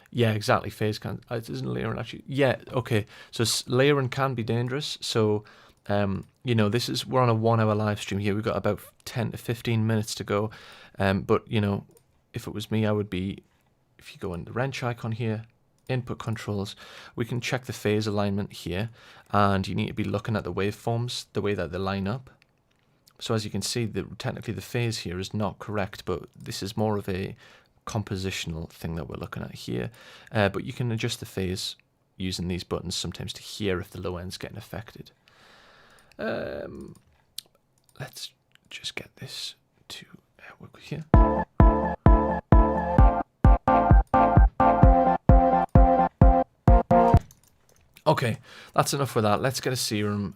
Yeah, exactly. Phase can. Isn't layering actually? Yeah. Okay. So layering can be dangerous. So, you know, we're on a 1 hour live stream here. We've got about 10 to 15 minutes to go. But you know, if it was me, I would be. If you go in the wrench icon here, input controls, we can check the phase alignment here, and you need to be looking at the waveforms, the way that they line up. So as you can see, technically the phase here is not correct, but this is more of a compositional thing that we're looking at here, but you can adjust the phase using these buttons sometimes to hear if the low end's getting affected. Let's just get this to work here. Okay, that's enough for that. Let's get a serum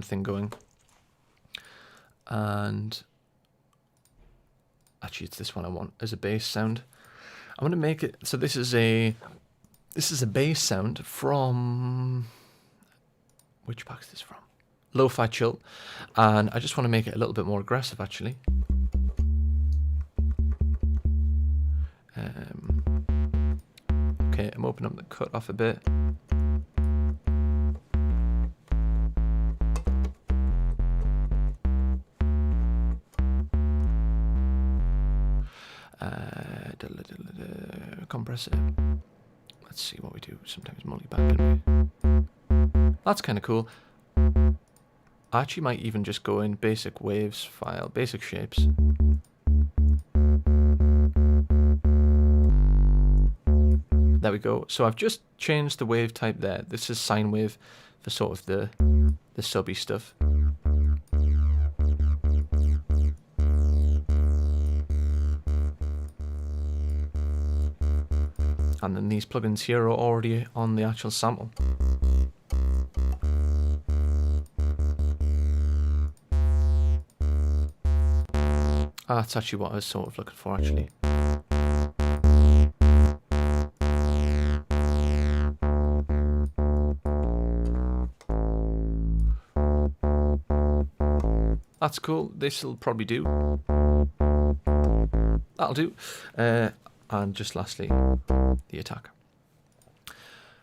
thing going. And actually, it's this one I want as a bass sound. I'm going to make it so this is a bass sound from, which pack is this from? Lo-Fi Chill, and I just want to make it a little bit more aggressive, actually. Okay, I'm opening up the cut off a bit. Compressor. Let's see what we do. Sometimes multi-back. That's kind of cool. I actually might even just go in basic waves file, basic shapes. There we go. So I've just changed the wave type there. This is sine wave for sort of the subby stuff. And then these plugins here are already on the actual sample. That's actually what I was sort of looking for, actually. That's cool. This'll probably do. That'll do. And just lastly, the attack.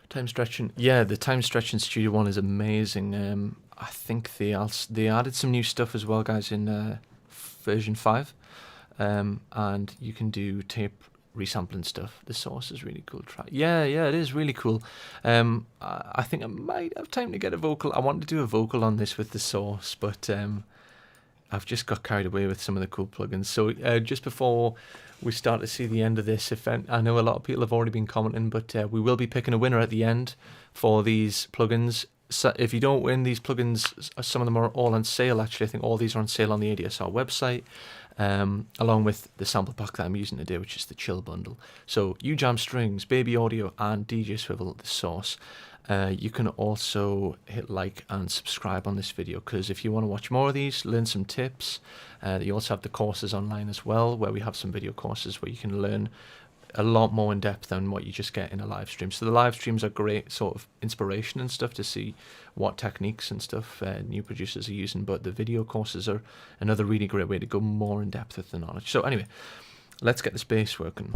Time stretching. Yeah, the time stretch in Studio One is amazing. I think they added some new stuff as well, guys, in version 5. And you can do tape resampling stuff. The Sauce is really cool track. Yeah, it is really cool. I think I might have time to get a vocal. I wanted to do a vocal on this with the Sauce, but I've just got carried away with some of the cool plugins. So just before we start to see the end of this event, I know a lot of people have already been commenting, but we will be picking a winner at the end for these plugins. So if you don't win these plugins, some of them are all on sale, actually. I think all these are on sale on the ADSR website, along with the sample pack that I'm using today, which is the Chill Bundle. So UJam Strings, Baby Audio, and DJ Swivel, the Sauce. You can also hit like and subscribe on this video, because if you want to watch more of these, learn some tips, you also have the courses online as well, where we have some video courses where you can learn a lot more in depth than what you just get in a live stream. So the live streams are great sort of inspiration and stuff to see what techniques and stuff new producers are using, but the video courses are another really great way to go more in depth with the knowledge. So anyway, let's get this bass working.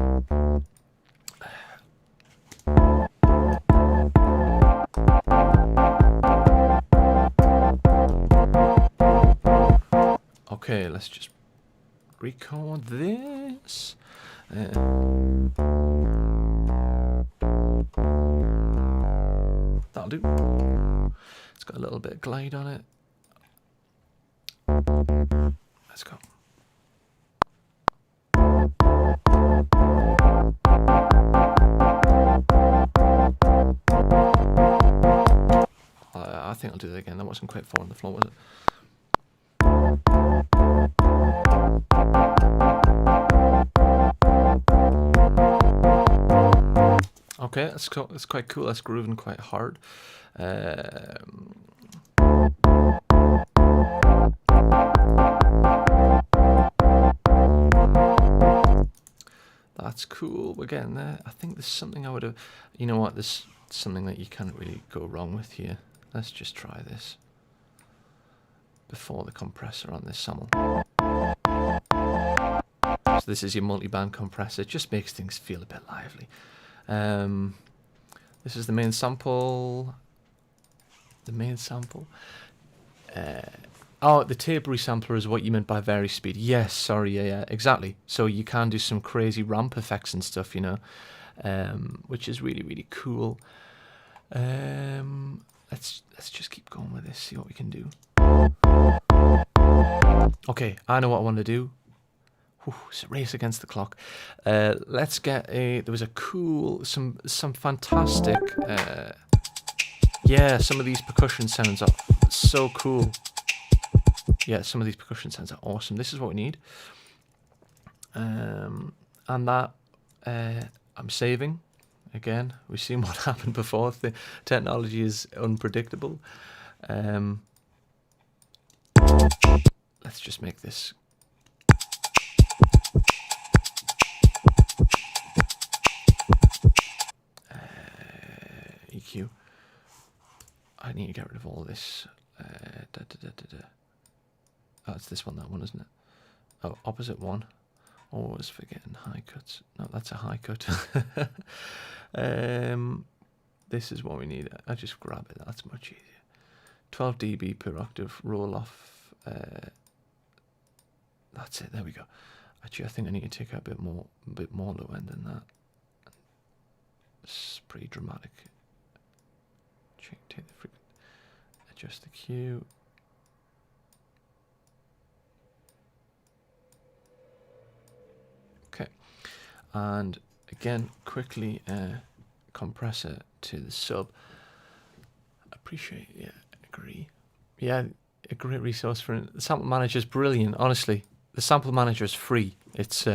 Okay, let's just record this. That'll do. It's got a little bit of glide on it. Let's go. do that again. That wasn't quite 4 on the floor, was it? Okay, that's quite cool. That's grooving quite hard. That's cool. We're getting there. I think there's something I would have... You know what? There's something that you can't really go wrong with here. Let's just try this before the compressor on this sample. So this is your multi-band compressor. It just makes things feel a bit lively. This is the main sample. The main sample. Oh, the tape resampler is what you meant by vary speed. Yes, sorry, yeah, exactly. So you can do some crazy ramp effects and stuff, you know, which is really, really cool. Let's just keep going with this, see what we can do. Okay, I know what I want to do. Whew, it's a race against the clock. Let's get there was a cool, some fantastic, yeah, some of these percussion sounds are so cool. Yeah, some of these percussion sounds are awesome. This is what we need. And that I'm saving. Again, we've seen what happened before. The technology is unpredictable. Let's just make this. EQ. I need to get rid of all this. Oh, it's this one, that one, isn't it? Oh, opposite one. Always forgetting high cuts. No, that's a high cut. This is what we need. I just grab it. That's much easier. 12 dB per octave roll off. That's it. There we go. Actually, I think I need to take out a bit more low end than that. It's pretty dramatic. Take the frequency. Adjust the Q. Okay, and again, quickly compressor to the sub. Appreciate, yeah, agree. Yeah, a great resource for it. The sample manager is brilliant. Honestly, the sample manager is free. It's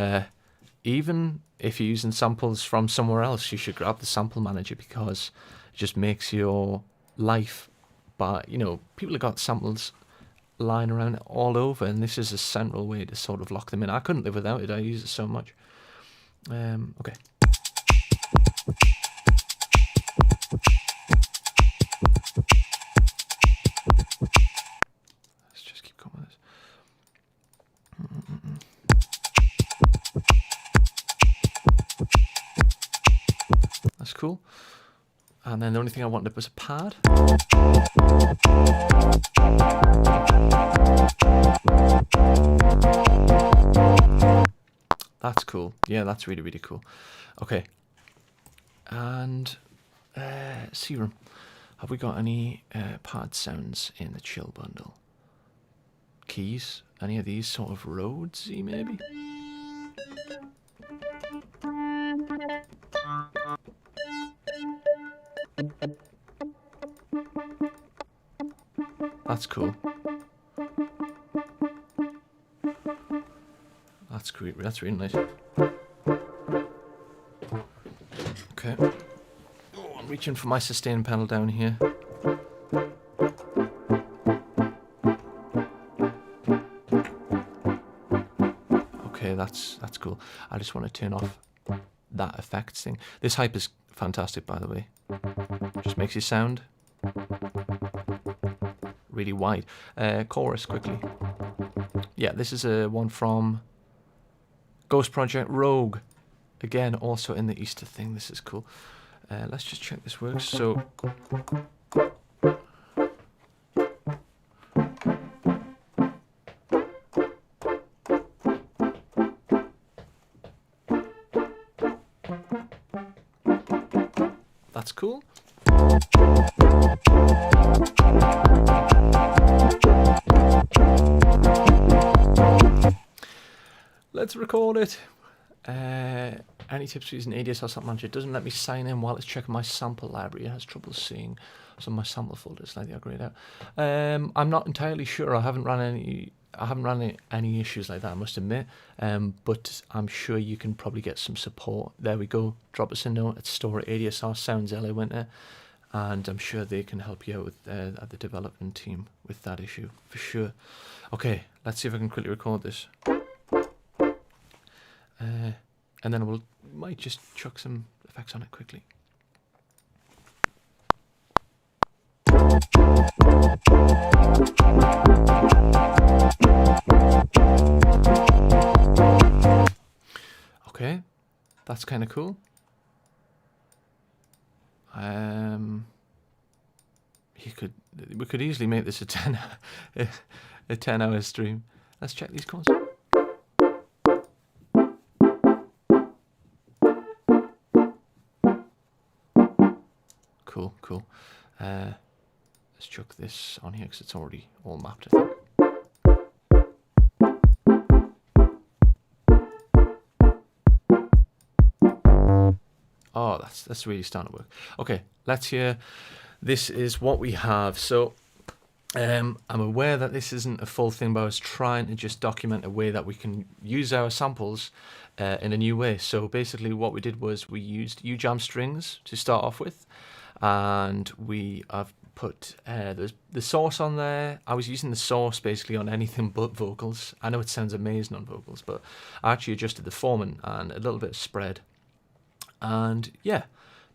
even if you're using samples from somewhere else, you should grab the sample manager because it just makes your life. But you know, people have got samples lying around all over, and this is a central way to sort of lock them in. I couldn't live without it. I use it so much. Okay. Let's just keep going with this. That's cool. And then the only thing I wanted was a pad. That's cool. Yeah, that's really, really cool. Okay. And Serum. Have we got any pad sounds in the chill bundle? Keys? Any of these sort of Rhodesy maybe? That's cool. That's great. That's really nice. Okay. Oh, I'm reaching for my sustain pedal down here. Okay, that's cool. I just want to turn off that effects thing. This hype is fantastic, by the way. Just makes you sound really wide. Chorus quickly. Yeah, this is a one from Ghost Project Rogue. Again, also in the Easter thing. This is cool. Let's just check this works. So that's cool. Let's record it. any tips for using ADSR sample manager? It doesn't let me sign in while it's checking my sample library. It has trouble seeing some of my sample folders. Let me grayed out. I'm not entirely sure. I haven't run any issues like that, I must admit. But I'm sure you can probably get some support. There we go. Drop us a note at store@ADSR Sounds LA Winter, and I'm sure they can help you out with at the development team with that issue for sure. Okay, let's see if I can quickly record this. And then we might just chuck some effects on it quickly. Okay, that's kind of cool. We could easily make this a 10-hour stream. Let's check these chords. Cool. Let's chuck this on here because it's already all mapped, I think. Oh, that's really starting to work. Okay, let's hear. This is what we have. So I'm aware that this isn't a full thing, but I was trying to just document a way that we can use our samples in a new way. So basically what we did was we used UJam strings to start off with, and we have put the source on there. I was using the source basically on anything but vocals. I know it sounds amazing on vocals, but I actually adjusted the formant and a little bit of spread. And yeah,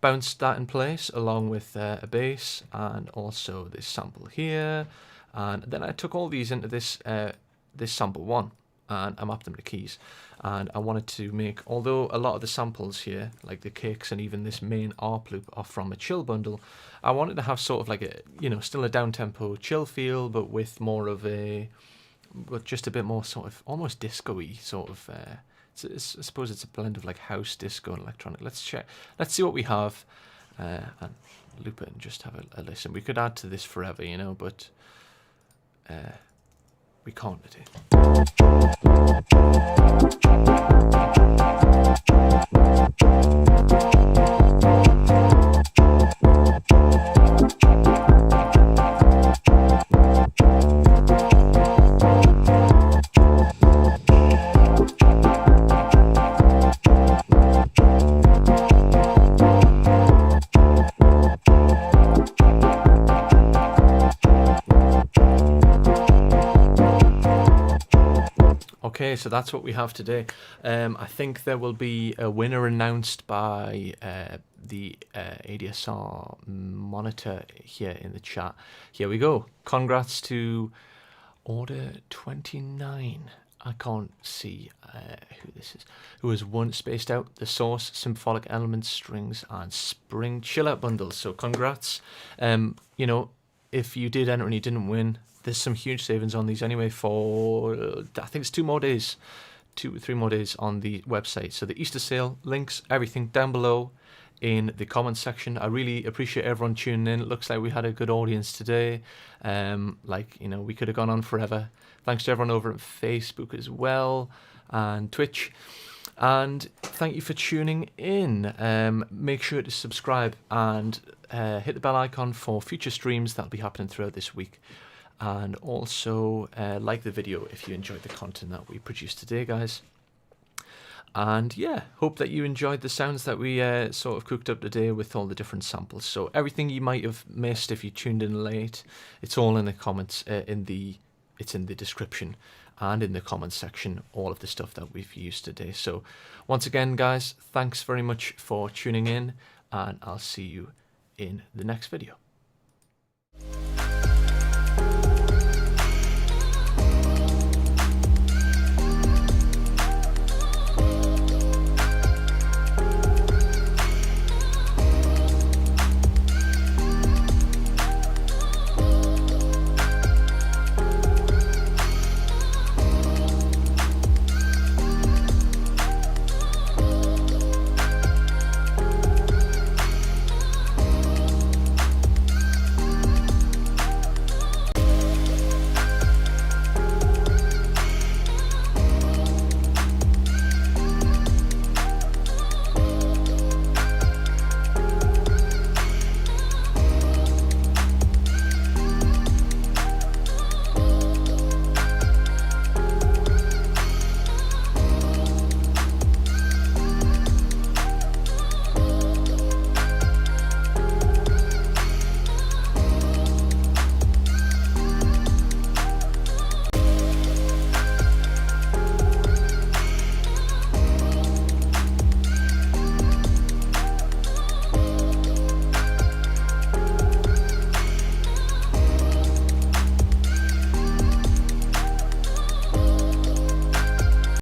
bounced that in place along with a bass and also this sample here. And then I took all these into this sample one, and I mapped them to keys. And I wanted to make, although a lot of the samples here, like the kicks and even this main ARP loop, are from a chill bundle, I wanted to have sort of like a, still a down-tempo chill feel, but with more of just a bit more sort of almost disco-y sort of. I suppose it's a blend of like house, disco, and electronic. Let's see what we have, and loop it and just have a listen. We could add to this forever, but we can't today. Okay, so that's what we have today. I think there will be a winner announced by the ADSR monitor here in the chat. Here we go. Congrats to Order 29. I can't see who this is. Who has won Spaced Out, the Sauce, Symphonic Elements, Strings, and Spring Chillout Bundle. So congrats. If you did enter and you didn't win, there's some huge savings on these anyway for, I think it's 2 or 3 more days on the website. So the Easter sale, links, everything down below in the comments section. I really appreciate everyone tuning in. It looks like we had a good audience today. We could have gone on forever. Thanks to everyone over at Facebook as well and Twitch. And thank you for tuning in. Make sure to subscribe and hit the bell icon for future streams that'll be happening throughout this week. And also like the video if you enjoyed the content that we produced today, guys. And yeah, hope that you enjoyed the sounds that we sort of cooked up today with all the different samples. So everything you might have missed if you tuned in late, it's all in the comments, it's in the description and in the comments section, all of the stuff that we've used today. So once again, guys, thanks very much for tuning in, and I'll see you in the next video.